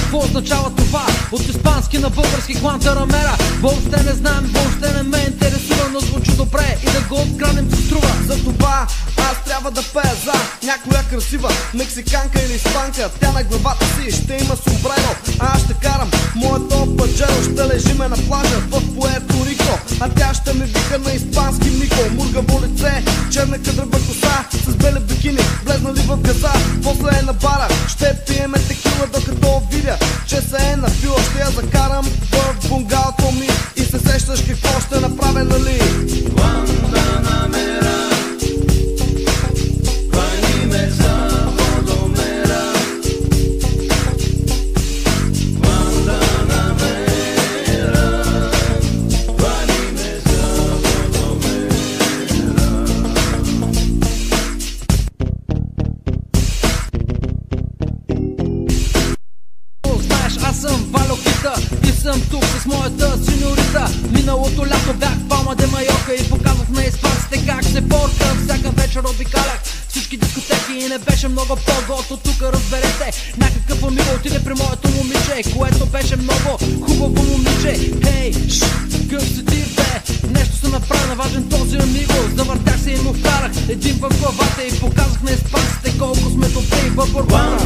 Какво означава това? От испански на български Гуантанамера. Въобще не знам, въобще не ме интересува, но звучи добре и да го откраднем се струва. Затова аз трябва да пея за някоя красива мексиканка или испанка. Тя на главата си ще има сомбреро, а аз ще карам моето паджеро. Ще лежиме на плажа в Пуерто Рико, а тя ще ми вика на испански Мико. Мургаво лице, черна кадрава коса, с беле бикини, влезнали в газа. После е на бара, ще пиеме текила, докато видя, че се е напила. Ще я закарам в бунгалото ми и се сещаш какво ще направя, нали? Guantanamera, хвани ме за водомера. Guantanamera, хвани ме за водомера. Знаеш, аз съм Валю Хита и съм тук с моята синьорита. Миналото лято бях в Палма де Майорка и показах на испанците как се порка. Всяка вечер обикалях всички дискотеки и не беше много по-гото. Тук разберете, някакъв амиго отиде при моето момиче, което беше много хубаво момиче. Хей, гъв си ти бе, нещо се направи на важен този амиго. Завъртях се и му вкарах един в главата и показах на испанците колко сме добри в борбата.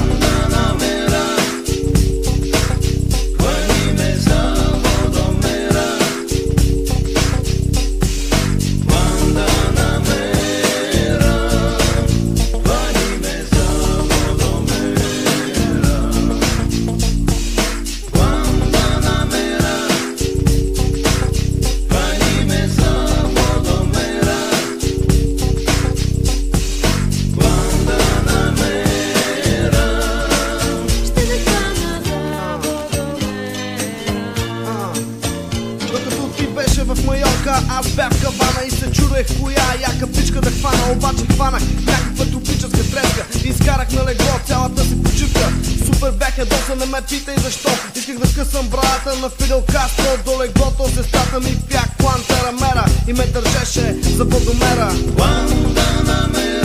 В Майорка аз бях в Кавана и се чудех коя яка птичка да хвана. Обаче хванах някаква тропическа треска и изкарах на легло цялата си почивка. Супер бях ядосан, не ме питай защо. Исках да скъсам браята на Фидел Кастро. До леглото сестрата ми пях Гуантанамера и ме държеше за водомера. Guantanamera.